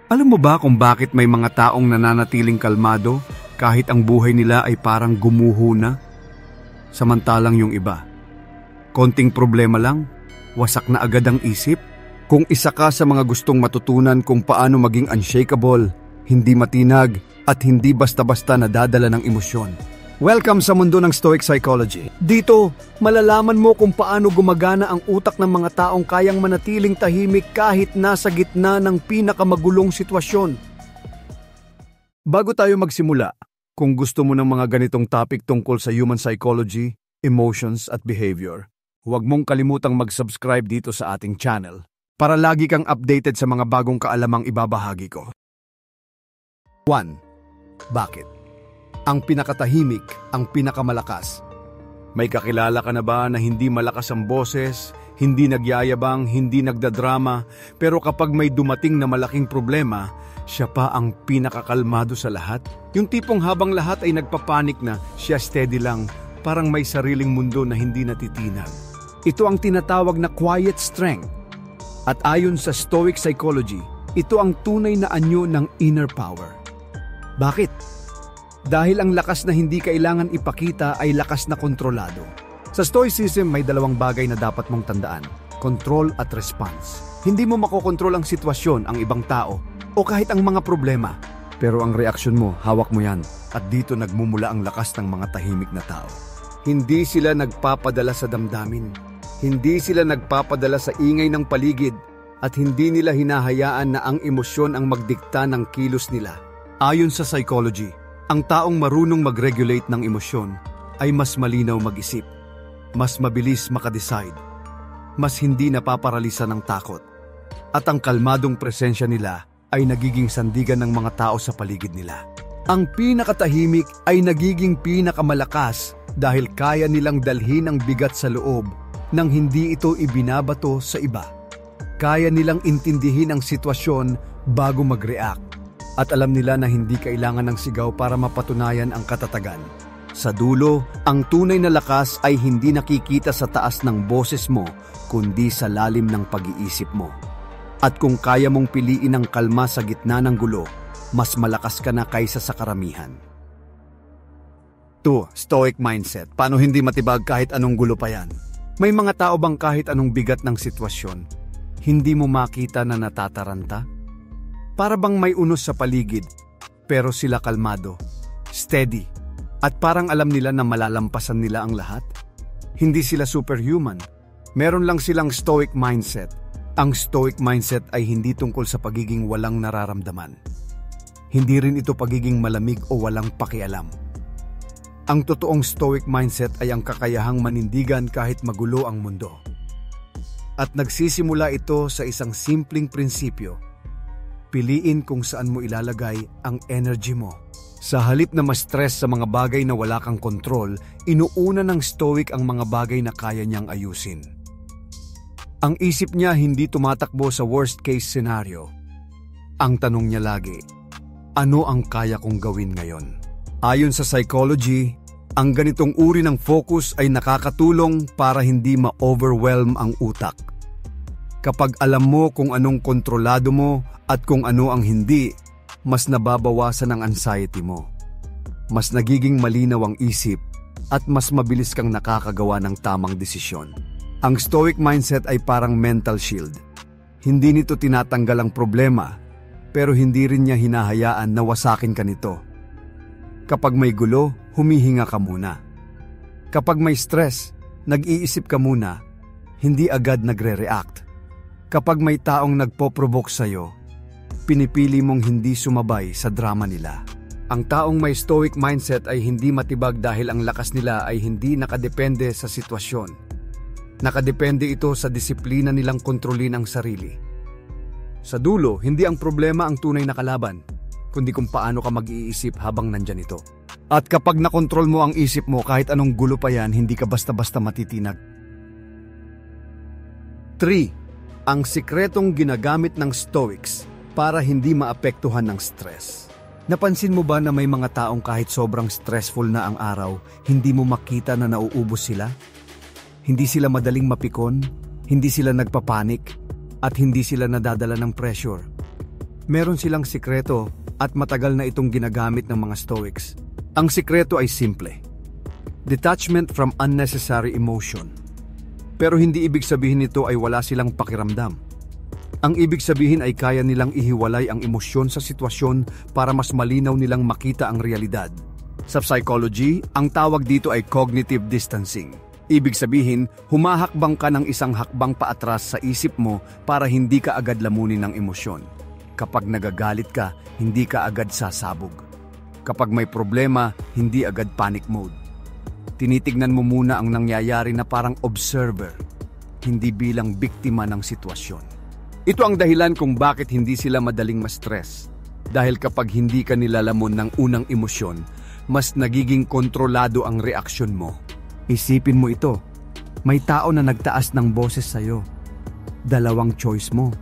Alam mo ba kung bakit may mga taong nananatiling kalmado kahit ang buhay nila ay parang gumuho na? Samantalang yung iba, konting problema lang, wasak na agad ang isip. Kung isa ka sa mga gustong matutunan kung paano maging unshakable, hindi matinag at hindi basta-basta nadadala ng emosyon. Welcome sa mundo ng Stoic Psychology. Dito, malalaman mo kung paano gumagana ang utak ng mga taong kayang manatiling tahimik kahit nasa gitna ng pinakamagulong sitwasyon. Bago tayo magsimula, kung gusto mo ng mga ganitong topic tungkol sa human psychology, emotions at behavior, huwag mong kalimutang mag-subscribe dito sa ating channel para lagi kang updated sa mga bagong kaalamang ibabahagi ko. 1. Bakit? Ang pinakatahimik, ang pinakamalakas. May kakilala ka na ba na hindi malakas ang boses, hindi nagyayabang, hindi nagdadrama, pero kapag may dumating na malaking problema, siya pa ang pinakakalmado sa lahat? Yung tipong habang lahat ay nagpapanik na, siya steady lang, parang may sariling mundo na hindi natitinag. Ito ang tinatawag na quiet strength. At ayon sa Stoic Psychology, ito ang tunay na anyo ng inner power. Bakit? Dahil ang lakas na hindi kailangan ipakita ay lakas na kontrolado. Sa Stoicism, may dalawang bagay na dapat mong tandaan: control at response. Hindi mo makokontrol ang sitwasyon, ang ibang tao, o kahit ang mga problema. Pero ang reaksyon mo, hawak mo yan. At dito nagmumula ang lakas ng mga tahimik na tao. Hindi sila nagpapadala sa damdamin. Hindi sila nagpapadala sa ingay ng paligid. At hindi nila hinahayaan na ang emosyon ang magdikta ng kilos nila. Ayon sa psychology, ang taong marunong mag-regulate ng emosyon ay mas malinaw mag-isip, mas mabilis makadecide, mas hindi napaparalisa ng takot, at ang kalmadong presensya nila ay nagiging sandigan ng mga tao sa paligid nila. Ang pinakatahimik ay nagiging pinakamalakas dahil kaya nilang dalhin ang bigat sa loob nang hindi ito ibinabato sa iba. Kaya nilang intindihin ang sitwasyon bago mag-react. At alam nila na hindi kailangan ng sigaw para mapatunayan ang katatagan. Sa dulo, ang tunay na lakas ay hindi nakikita sa taas ng boses mo, kundi sa lalim ng pag-iisip mo. At kung kaya mong piliin ang kalma sa gitna ng gulo, mas malakas ka na kaysa sa karamihan. 2. Stoic mindset. Paano hindi matibag kahit anong gulo pa yan? May mga tao bang kahit anong bigat ng sitwasyon, hindi mo makita na natataranta? Para bang may unos sa paligid, pero sila kalmado, steady, at parang alam nila na malalampasan nila ang lahat? Hindi sila superhuman. Meron lang silang stoic mindset. Ang stoic mindset ay hindi tungkol sa pagiging walang nararamdaman. Hindi rin ito pagiging malamig o walang pakialam. Ang totoong stoic mindset ay ang kakayahang manindigan kahit magulo ang mundo. At nagsisimula ito sa isang simpleng prinsipyo. Piliin kung saan mo ilalagay ang energy mo. Sa halip na ma-stress sa mga bagay na wala kang kontrol, inuuna ng stoic ang mga bagay na kaya niyang ayusin. Ang isip niya hindi tumatakbo sa worst case scenario. Ang tanong niya lagi, ano ang kaya kong gawin ngayon? Ayon sa psychology, ang ganitong uri ng focus ay nakakatulong para hindi ma-overwhelm ang utak. Kapag alam mo kung anong kontrolado mo at kung ano ang hindi, mas nababawasan ang anxiety mo. Mas nagiging malinaw ang isip at mas mabilis kang nakakagawa ng tamang desisyon. Ang stoic mindset ay parang mental shield. Hindi nito tinatanggal ang problema, pero hindi rin niya hinahayaan na wasakin ka nito. Kapag may gulo, humihinga ka muna. Kapag may stress, nag-iisip ka muna, hindi agad nagre-react. Kapag may taong nagpo-provoke sa'yo, pinipili mong hindi sumabay sa drama nila. Ang taong may stoic mindset ay hindi matibag dahil ang lakas nila ay hindi nakadepende sa sitwasyon. Nakadepende ito sa disiplina nilang kontrolin ang sarili. Sa dulo, hindi ang problema ang tunay na kalaban, kundi kung paano ka mag-iisip habang nandyan ito. At kapag nakontrol mo ang isip mo kahit anong gulo pa yan, hindi ka basta-basta matitinag. 3. Ang sikretong ginagamit ng Stoics para hindi maapektuhan ng stress. Napansin mo ba na may mga taong kahit sobrang stressful na ang araw, hindi mo makita na nauubos sila? Hindi sila madaling mapikon, hindi sila nagpapanik, at hindi sila nadadala ng pressure. Meron silang sikreto at matagal na itong ginagamit ng mga Stoics. Ang sikreto ay simple. Detachment from unnecessary emotion. Pero hindi ibig sabihin nito ay wala silang pakiramdam. Ang ibig sabihin ay kaya nilang ihiwalay ang emosyon sa sitwasyon para mas malinaw nilang makita ang realidad. Sa psychology, ang tawag dito ay cognitive distancing. Ibig sabihin, humahakbang ka ng isang hakbang paatras sa isip mo para hindi ka agad lamunin ng emosyon. Kapag nagagalit ka, hindi ka agad sasabog. Kapag may problema, hindi agad panic mode. Tinitignan mo muna ang nangyayari na parang observer, hindi bilang biktima ng sitwasyon. Ito ang dahilan kung bakit hindi sila madaling ma-stress. Dahil kapag hindi ka nilalamon ng unang emosyon, mas nagiging kontrolado ang reaksyon mo. Isipin mo ito, may tao na nagtaas ng boses sa'yo. Dalawang choice mo.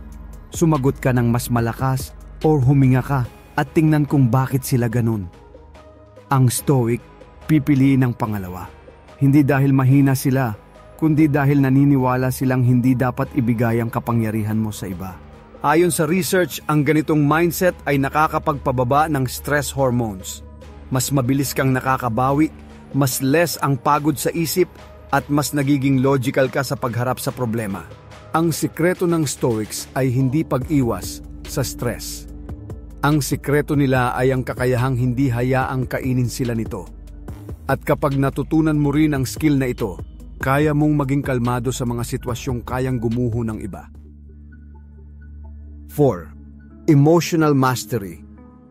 Sumagot ka ng mas malakas o huminga ka at tingnan kung bakit sila ganun. Ang Stoic, pipiliin ang pangalawa. Hindi dahil mahina sila, kundi dahil naniniwala silang hindi dapat ibigay ang kapangyarihan mo sa iba. Ayon sa research, ang ganitong mindset ay nakakapagpababa ng stress hormones. Mas mabilis kang nakakabawi, mas less ang pagod sa isip, at mas nagiging logical ka sa pagharap sa problema. Ang sikreto ng Stoics ay hindi pag-iwas sa stress. Ang sikreto nila ay ang kakayahang hindi hayaang kainin sila nito. At kapag natutunan mo rin ang skill na ito, kaya mong maging kalmado sa mga sitwasyong kayang gumuho ng iba. 4. Emotional mastery.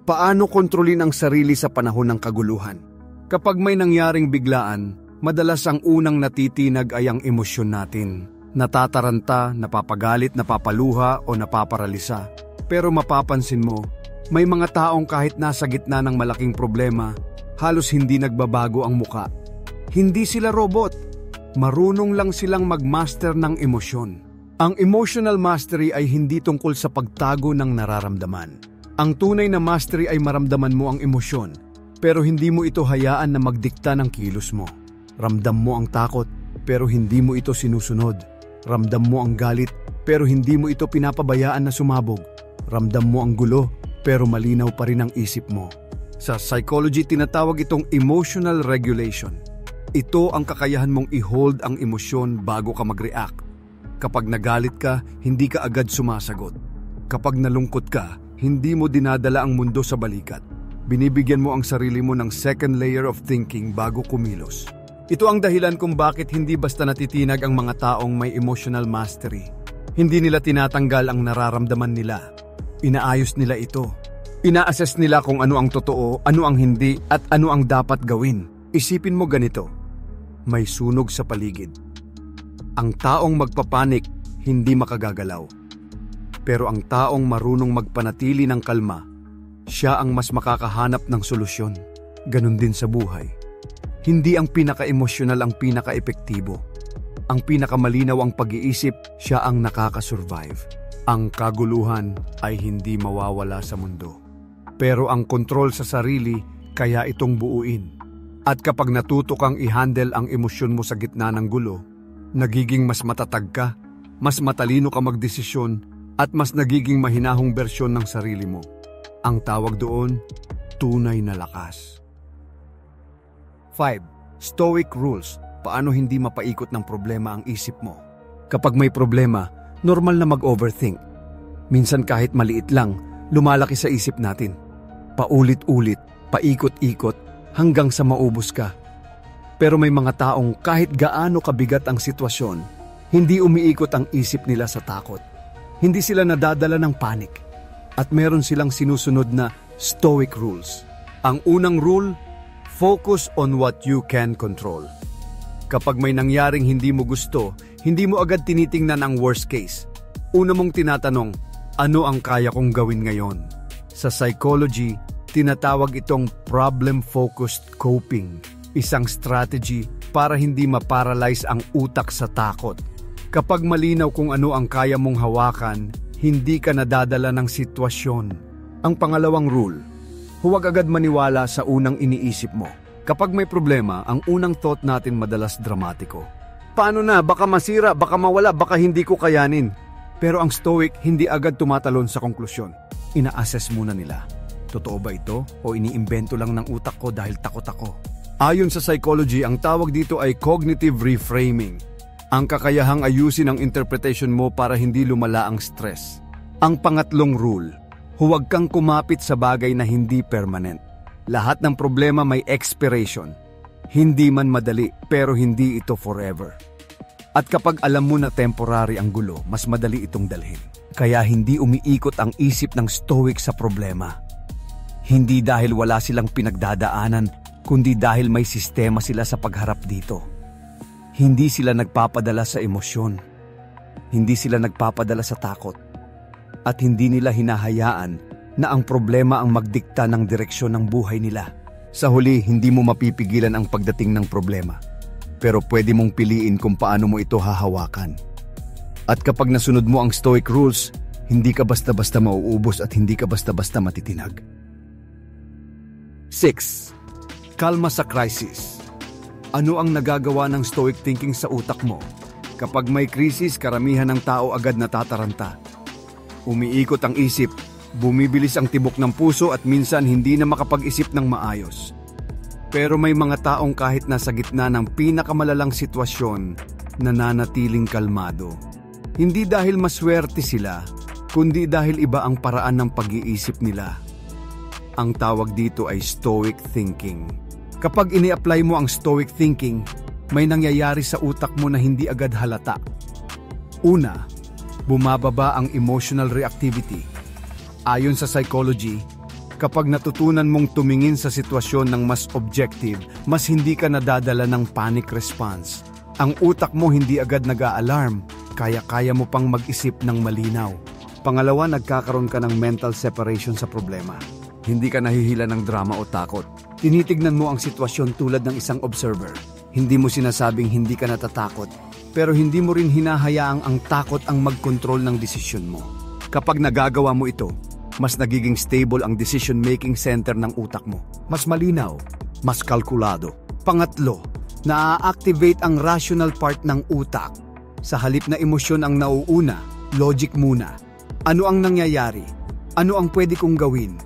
Paano kontrolin ang sarili sa panahon ng kaguluhan? Kapag may nangyaring biglaan, madalas ang unang natitinag ay ang emosyon natin. Natataranta, napapagalit, napapaluha o napaparalisa. Pero mapapansin mo, may mga taong kahit nasa gitna ng malaking problema, halos hindi nagbabago ang muka. Hindi sila robot. Marunong lang silang mag-master ng emosyon. Ang emotional mastery ay hindi tungkol sa pagtago ng nararamdaman. Ang tunay na mastery ay maramdaman mo ang emosyon, pero hindi mo ito hayaan na magdikta ng kilos mo. Ramdam mo ang takot, pero hindi mo ito sinusunod. Ramdam mo ang galit, pero hindi mo ito pinapabayaan na sumabog. Ramdam mo ang gulo, pero malinaw pa rin ang isip mo. Sa psychology, tinatawag itong emotional regulation. Ito ang kakayahan mong i-hold ang emosyon bago ka mag-react. Kapag nagalit ka, hindi ka agad sumasagot. Kapag nalungkot ka, hindi mo dinadala ang mundo sa balikat. Binibigyan mo ang sarili mo ng second layer of thinking bago kumilos. Ito ang dahilan kung bakit hindi basta natitinag ang mga taong may emotional mastery. Hindi nila tinatanggal ang nararamdaman nila. Inaayos nila ito. Ina-assess nila kung ano ang totoo, ano ang hindi, at ano ang dapat gawin. Isipin mo ganito, may sunog sa paligid. Ang taong magpapanik, hindi makagagalaw. Pero ang taong marunong magpanatili ng kalma, siya ang mas makakahanap ng solusyon. Ganon din sa buhay. Hindi ang pinaka-emosyonal ang pinaka-epektibo. Ang pinakamalinaw ang pag-iisip, siya ang nakakasurvive. Ang kaguluhan ay hindi mawawala sa mundo. Pero ang kontrol sa sarili, kaya itong buuin. At kapag natuto kang i-handle ang emosyon mo sa gitna ng gulo, nagiging mas matatag ka, mas matalino ka magdesisyon, at mas nagiging mahinahong bersyon ng sarili mo. Ang tawag doon, tunay na lakas. 5. Stoic rules. Paano hindi mapaikot ng problema ang isip mo? Kapag may problema, normal na mag-overthink. Minsan kahit maliit lang, lumalaki sa isip natin. Paulit-ulit, paikot-ikot, hanggang sa maubos ka. Pero may mga taong kahit gaano kabigat ang sitwasyon, hindi umiikot ang isip nila sa takot. Hindi sila nadadala ng panic. At meron silang sinusunod na Stoic rules. Ang unang rule, focus on what you can control. Kapag may nangyaring hindi mo gusto, hindi mo agad tinitingnan ang worst case. Una mong tinatanong, ano ang kaya kong gawin ngayon? Sa psychology, tinatawag itong problem-focused coping, isang strategy para hindi maparalyze ang utak sa takot. Kapag malinaw kung ano ang kaya mong hawakan, hindi ka nadadala ng sitwasyon. Ang pangalawang rule, huwag agad maniwala sa unang iniisip mo. Kapag may problema, ang unang thought natin madalas dramatiko. Paano na? Baka masira, baka mawala, baka hindi ko kayanin. Pero ang Stoic hindi agad tumatalon sa konklusyon. Ina-assess muna nila. Totoo ba ito o iniimbento lang ng utak ko dahil takot ako? Ayon sa psychology, ang tawag dito ay cognitive reframing. Ang kakayahang ayusin ang interpretation mo para hindi lumala ang stress. Ang pangatlong rule, huwag kang kumapit sa bagay na hindi permanent. Lahat ng problema may expiration. Hindi man madali, pero hindi ito forever. At kapag alam mo na temporary ang gulo, mas madali itong dalhin. Kaya hindi umiikot ang isip ng stoic sa problema. Hindi dahil wala silang pinagdadaanan, kundi dahil may sistema sila sa pagharap dito. Hindi sila nagpapadala sa emosyon. Hindi sila nagpapadala sa takot. At hindi nila hinahayaan na ang problema ang magdikta ng direksyon ng buhay nila. Sa huli, hindi mo mapipigilan ang pagdating ng problema. Pero pwede mong piliin kung paano mo ito hahawakan. At kapag nasunod mo ang stoic rules, hindi ka basta-basta mauubos at hindi ka basta-basta matitinag. 6. Kalma sa crisis. Ano ang nagagawa ng stoic thinking sa utak mo? Kapag may krisis, karamihan ng tao agad natataranta. Umiikot ang isip, bumibilis ang tibok ng puso at minsan hindi na makapag-isip ng maayos. Pero may mga taong kahit nasa gitna ng pinakamalalang sitwasyon, nananatiling kalmado. Hindi dahil maswerte sila, kundi dahil iba ang paraan ng pag-iisip nila. Ang tawag dito ay stoic thinking. Kapag ini-apply mo ang stoic thinking, may nangyayari sa utak mo na hindi agad halata. Una, bumababa ang emotional reactivity. Ayon sa psychology, kapag natutunan mong tumingin sa sitwasyon ng mas objective, mas hindi ka nadadala ng panic response. Ang utak mo hindi agad nag-a-alarm, kaya mo pang mag-isip ng malinaw. Pangalawa, nagkakaroon ka ng mental separation sa problema. Hindi ka nahihila ng drama o takot. Tinitignan mo ang sitwasyon tulad ng isang observer. Hindi mo sinasabing hindi ka natatakot, pero hindi mo rin hinahayaang ang takot ang mag-control ng desisyon mo. Kapag nagagawa mo ito, mas nagiging stable ang decision-making center ng utak mo. Mas malinaw, mas kalkulado. Pangatlo, naa-activate ang rational part ng utak. Sa halip na emosyon ang nauuna, logic muna. Ano ang nangyayari? Ano ang pwede kong gawin?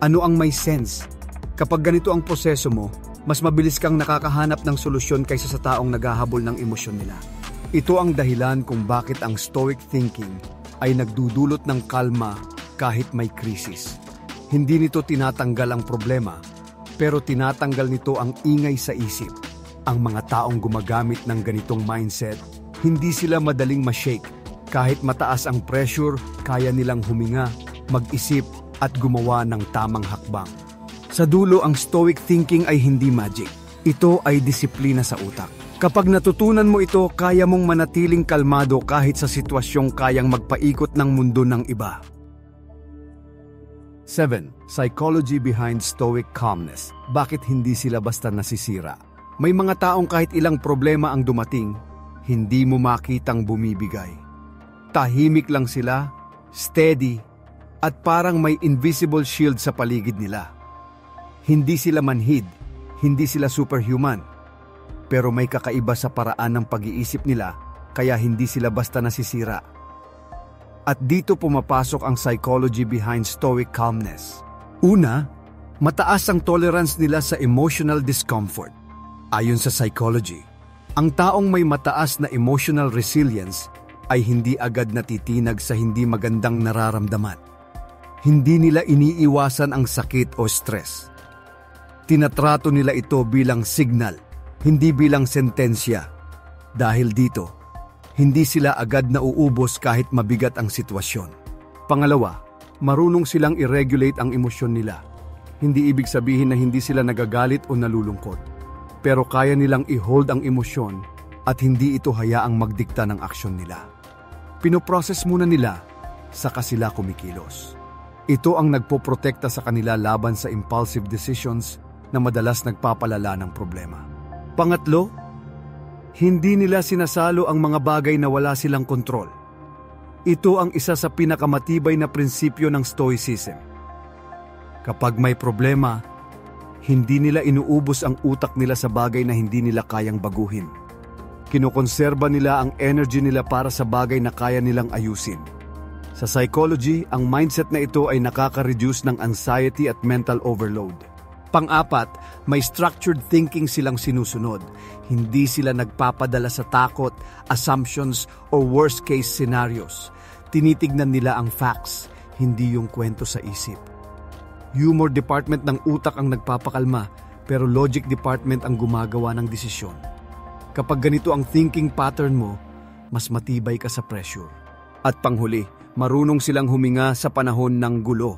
Ano ang may sense? Kapag ganito ang proseso mo, mas mabilis kang nakakahanap ng solusyon kaysa sa taong naghahabol ng emosyon nila. Ito ang dahilan kung bakit ang stoic thinking ay nagdudulot ng kalma kahit may krisis. Hindi nito tinatanggal ang problema, pero tinatanggal nito ang ingay sa isip. Ang mga taong gumagamit ng ganitong mindset, hindi sila madaling ma-shake. Kahit mataas ang pressure, kaya nilang huminga, mag-isip at gumawa ng tamang hakbang. Sa dulo, ang stoic thinking ay hindi magic. Ito ay disiplina sa utak. Kapag natutunan mo ito, kaya mong manatiling kalmado kahit sa sitwasyong kayang magpaikot ng mundo ng iba. 7. Psychology behind stoic calmness. Bakit hindi sila basta nasisira? May mga taong kahit ilang problema ang dumating, hindi mo makitang bumibigay. Tahimik lang sila, steady, at parang may invisible shield sa paligid nila. Hindi sila manhid, hindi sila superhuman, pero may kakaiba sa paraan ng pag-iisip nila, kaya hindi sila basta nasisira. At dito pumapasok ang psychology behind stoic calmness. Una, mataas ang tolerance nila sa emotional discomfort. Ayon sa psychology, ang taong may mataas na emotional resilience ay hindi agad natitinag sa hindi magandang nararamdaman. Hindi nila iniiwasan ang sakit o stress. Tinatrato nila ito bilang signal, hindi bilang sentensya. Dahil dito, hindi sila agad nauubos kahit mabigat ang sitwasyon. Pangalawa, marunong silang i-regulate ang emosyon nila. Hindi ibig sabihin na hindi sila nagagalit o nalulungkot. Pero kaya nilang i-hold ang emosyon at hindi ito hayaang magdikta ng aksyon nila. Pinoprocess muna nila, saka sila kumikilos. Ito ang nagpoprotekta sa kanila laban sa impulsive decisions na madalas nagpapalala ng problema. Pangatlo, hindi nila sinasalo ang mga bagay na wala silang kontrol. Ito ang isa sa pinakamatibay na prinsipyo ng Stoicism. Kapag may problema, hindi nila inuubos ang utak nila sa bagay na hindi nila kayang baguhin. Kinokonserba nila ang energy nila para sa bagay na kaya nilang ayusin. Sa psychology, ang mindset na ito ay nakaka-reduce ng anxiety at mental overload. Pang-apat, may structured thinking silang sinusunod. Hindi sila nagpapadala sa takot, assumptions, or worst-case scenarios. Tinitignan nila ang facts, hindi yung kwento sa isip. Humor department ng utak ang nagpapakalma, pero logic department ang gumagawa ng desisyon. Kapag ganito ang thinking pattern mo, mas matibay ka sa pressure. At panghuli, marunong silang huminga sa panahon ng gulo.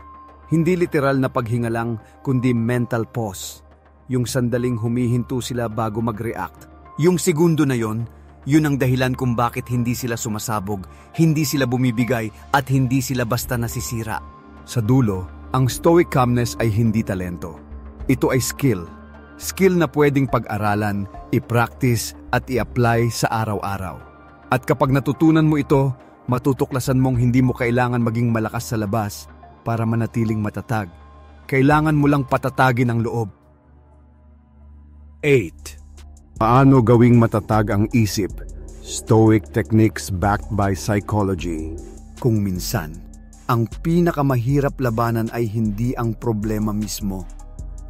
Hindi literal na paghinga lang, kundi mental pause. Yung sandaling humihinto sila bago mag-react. Yung segundo na yon, yun ang dahilan kung bakit hindi sila sumasabog, hindi sila bumibigay, at hindi sila basta nasisira. Sa dulo, ang stoic calmness ay hindi talento. Ito ay skill. Skill na pwedeng pag-aralan, i-practice, at i-apply sa araw-araw. At kapag natutunan mo ito, matutuklasan mong hindi mo kailangan maging malakas sa labas para manatiling matatag. Kailangan mo lang patatagin ang loob. 8. Paano gawing matatag ang isip? Stoic techniques backed by psychology. Kung minsan, ang pinakamahirap labanan ay hindi ang problema mismo,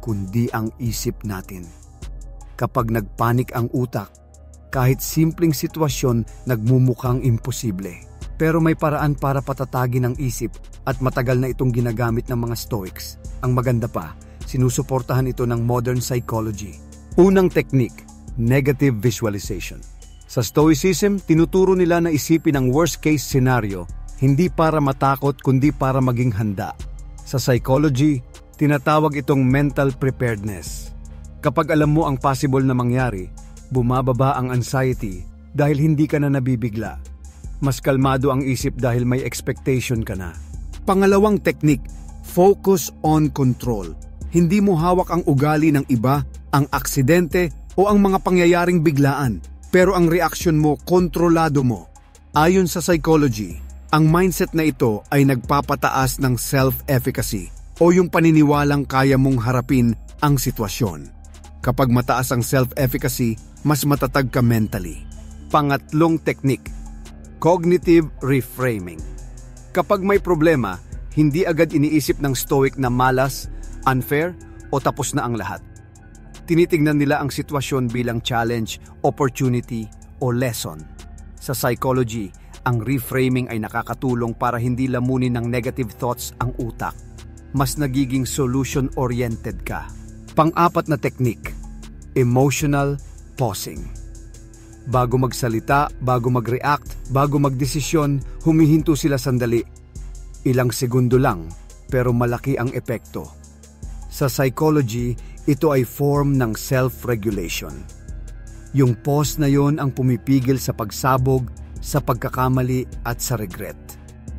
kundi ang isip natin. Kapag nagpanik ang utak, kahit simpleng sitwasyon nagmumukhang imposible. Pero may paraan para patatagin ang isip at matagal na itong ginagamit ng mga Stoics. Ang maganda pa, sinusuportahan ito ng modern psychology. Unang technique, negative visualization. Sa Stoicism, tinuturo nila na isipin ang worst-case scenario, hindi para matakot kundi para maging handa. Sa psychology, tinatawag itong mental preparedness. Kapag alam mo ang possible na mangyari, bumababa ang anxiety dahil hindi ka na nabibigla. Mas kalmado ang isip dahil may expectation ka na. Pangalawang technique, focus on control. Hindi mo hawak ang ugali ng iba, ang aksidente o ang mga pangyayaring biglaan, pero ang reaksyon mo, kontrolado mo. Ayon sa psychology, ang mindset na ito ay nagpapataas ng self-efficacy o yung paniniwalang kaya mong harapin ang sitwasyon. Kapag mataas ang self-efficacy, mas matatag ka mentally. Pangatlong technique, cognitive reframing. Kapag may problema, hindi agad iniisip ng Stoic na malas, unfair, o tapos na ang lahat. Tinitingnan nila ang sitwasyon bilang challenge, opportunity, o lesson. Sa psychology, ang reframing ay nakakatulong para hindi lamunin ng negative thoughts ang utak. Mas nagiging solution-oriented ka. Pang-apat na technique, emotional pausing. Bago magsalita, bago mag-react, bago magdesisyon, humihinto sila sandali. Ilang segundo lang, pero malaki ang epekto. Sa psychology, ito ay form ng self-regulation. Yung pause na yon ang pumipigil sa pagsabog, sa pagkakamali at sa regret.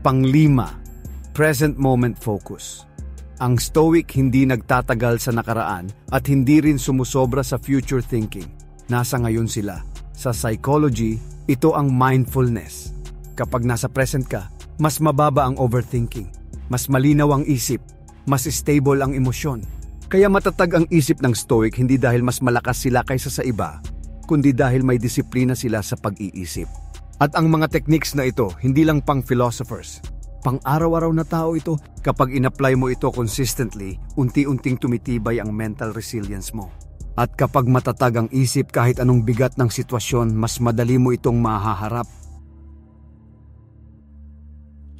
Panglima, present moment focus. Ang Stoic hindi nagtatagal sa nakaraan at hindi rin sumusobra sa future thinking. Nasa ngayon sila. Sa psychology, ito ang mindfulness. Kapag nasa present ka, mas mababa ang overthinking, mas malinaw ang isip, mas stable ang emosyon. Kaya matatag ang isip ng Stoic hindi dahil mas malakas sila kaysa sa iba, kundi dahil may disiplina sila sa pag-iisip. At ang mga techniques na ito, hindi lang pang philosophers. Pang araw-araw na tao ito. Kapag in-apply mo ito consistently, unti-unting tumitibay ang mental resilience mo. At kapag matatag ang isip kahit anong bigat ng sitwasyon, mas madali mo itong mahaharap.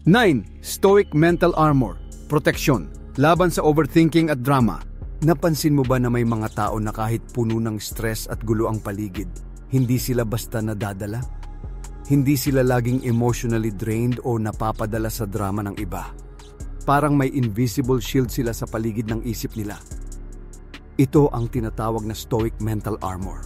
9. Stoic mental armor, proteksyon, laban sa overthinking at drama. Napansin mo ba na may mga tao na kahit puno ng stress at gulo ang paligid, hindi sila basta nadadala? Hindi sila laging emotionally drained o napapadala sa drama ng iba. Parang may invisible shield sila sa paligid ng isip nila. Ito ang tinatawag na Stoic mental armor.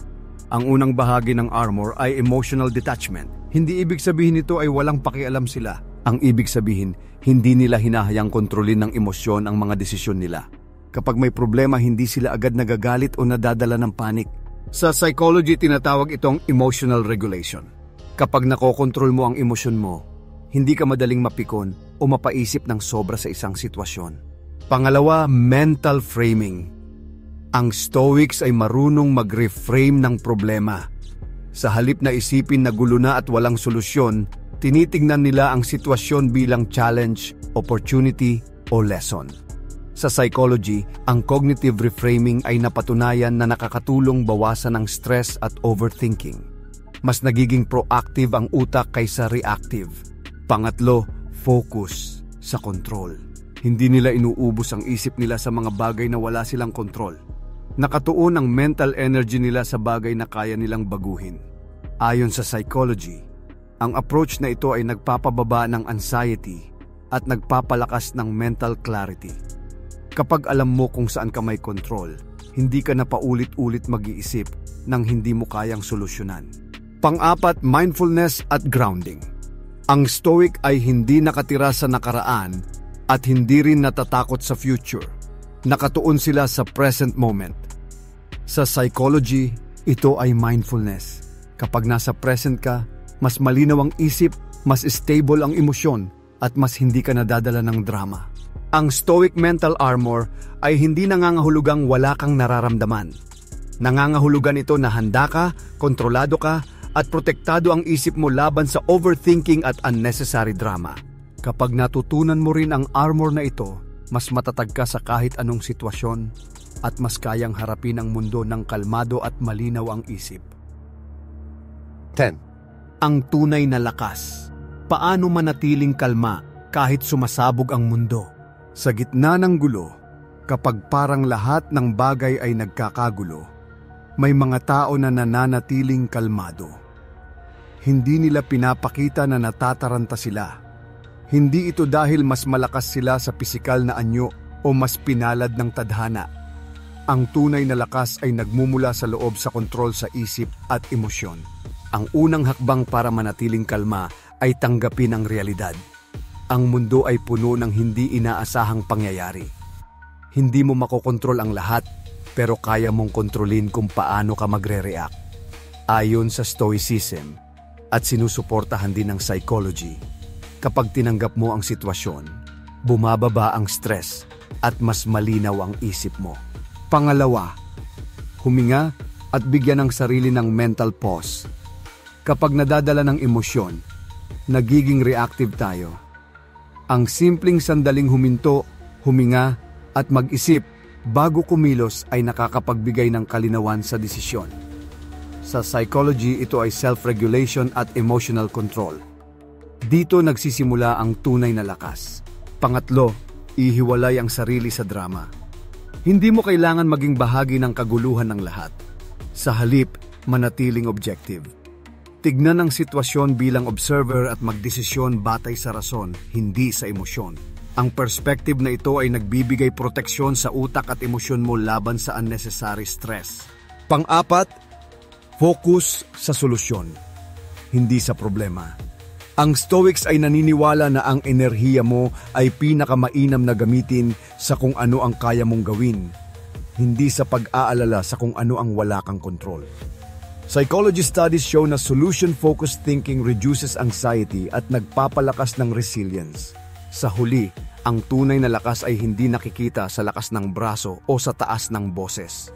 Ang unang bahagi ng armor ay emotional detachment. Hindi ibig sabihin nito ay walang pakialam sila. Ang ibig sabihin, hindi nila hinahayang kontrolin ng emosyon ang mga desisyon nila. Kapag may problema, hindi sila agad nagagalit o nadadala ng panic. Sa psychology, tinatawag itong emotional regulation. Kapag nakokontrol mo ang emosyon mo, hindi ka madaling mapikon o mapaisip ng sobra sa isang sitwasyon. Pangalawa, mental framing. Ang Stoics ay marunong mag-reframe ng problema. Sa halip na isipin na gulo na at walang solusyon, Tinitingnan nila ang sitwasyon bilang challenge, opportunity, o lesson. Sa psychology, ang cognitive reframing ay napatunayan na nakakatulong bawasan ang stress at overthinking. Mas nagiging proactive ang utak kaysa reactive. Pangatlo, focus sa control. Hindi nila inuubos ang isip nila sa mga bagay na wala silang kontrol. Nakatuon ang mental energy nila sa bagay na kaya nilang baguhin. Ayon sa psychology, ang approach na ito ay nagpapababa ng anxiety at nagpapalakas ng mental clarity. Kapag alam mo kung saan ka may control, hindi ka na paulit-ulit mag-iisip ng hindi mo kayang solusyonan. Pang-apat, mindfulness at grounding. Ang Stoic ay hindi nakatira sa nakaraan at hindi rin natatakot sa future. Nakatuon sila sa present moment. Sa psychology, ito ay mindfulness. Kapag nasa present ka, mas malinaw ang isip, mas stable ang emosyon, at mas hindi ka nadadala ng drama. Ang Stoic mental armor ay hindi nangangahulugang wala kang nararamdaman. Nangangahulugan ito na handa ka, kontrolado ka, at protektado ang isip mo laban sa overthinking at unnecessary drama. Kapag natutunan mo rin ang armor na ito, mas matatag ka sa kahit anong sitwasyon at mas kayang harapin ang mundo ng kalmado at malinaw ang isip. 10. Ang tunay na lakas. Paano manatiling kalma kahit sumasabog ang mundo? Sa gitna ng gulo, kapag parang lahat ng bagay ay nagkakagulo, may mga tao na nananatiling kalmado. Hindi nila pinapakita na natataranta sila. Hindi ito dahil mas malakas sila sa pisikal na anyo o mas pinalad ng tadhana. Ang tunay na lakas ay nagmumula sa loob sa kontrol sa isip at emosyon. Ang unang hakbang para manatiling kalma ay tanggapin ang realidad. Ang mundo ay puno ng hindi inaasahang pangyayari. Hindi mo makokontrol ang lahat, pero kaya mong kontrolin kung paano ka magre-react. Ayon sa Stoicism, at sinusuportahan din ng psychology, kapag tinanggap mo ang sitwasyon, bumababa ang stress at mas malinaw ang isip mo. Pangalawa, huminga at bigyan ng sarili ng mental pause. Kapag nadadala ng emosyon, nagiging reactive tayo. Ang simpleng sandaling huminto, huminga at mag-isip bago kumilos ay nakakapagbigay ng kalinawan sa desisyon. Sa psychology, ito ay self-regulation at emotional control. Dito nagsisimula ang tunay na lakas. Pangatlo, ihiwalay ang sarili sa drama. Hindi mo kailangan maging bahagi ng kaguluhan ng lahat. Sa halip, manatiling objective. Tignan ang sitwasyon bilang observer at magdesisyon batay sa rason, hindi sa emosyon. Ang perspective na ito ay nagbibigay proteksyon sa utak at emosyon mo laban sa unnecessary stress. Pang-apat, focus sa solusyon, hindi sa problema. Ang Stoics ay naniniwala na ang enerhiya mo ay pinakamainam na gamitin sa kung ano ang kaya mong gawin, hindi sa pag-aalala sa kung ano ang wala kang kontrol. Psychology studies show na solution-focused thinking reduces anxiety at nagpapalakas ng resilience. Sa huli, ang tunay na lakas ay hindi nakikita sa lakas ng braso o sa taas ng boses.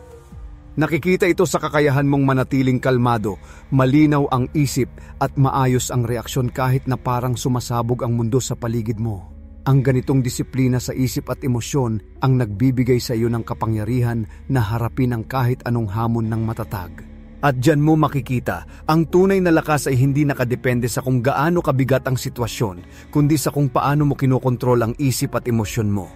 Nakikita ito sa kakayahan mong manatiling kalmado, malinaw ang isip at maayos ang reaksyon kahit na parang sumasabog ang mundo sa paligid mo. Ang ganitong disiplina sa isip at emosyon ang nagbibigay sa iyo ng kapangyarihan na harapin ang kahit anong hamon ng matatag. At diyan mo makikita, ang tunay na lakas ay hindi nakadepende sa kung gaano kabigat ang sitwasyon, kundi sa kung paano mo kinokontrol ang isip at emosyon mo.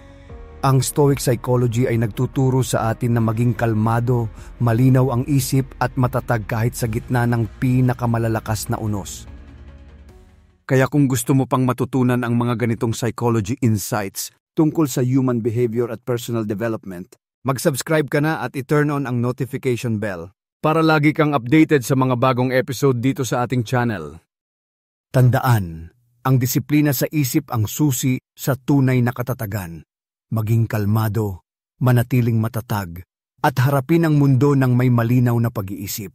Ang Stoic psychology ay nagtuturo sa atin na maging kalmado, malinaw ang isip at matatag kahit sa gitna ng pinakamalalakas na unos. Kaya kung gusto mo pang matutunan ang mga ganitong psychology insights tungkol sa human behavior at personal development, mag-subscribe ka na at i-turn on ang notification bell para lagi kang updated sa mga bagong episode dito sa ating channel. Tandaan, ang disiplina sa isip ang susi sa tunay na katatagan. Maging kalmado, manatiling matatag, at harapin ang mundo ng may malinaw na pag-iisip.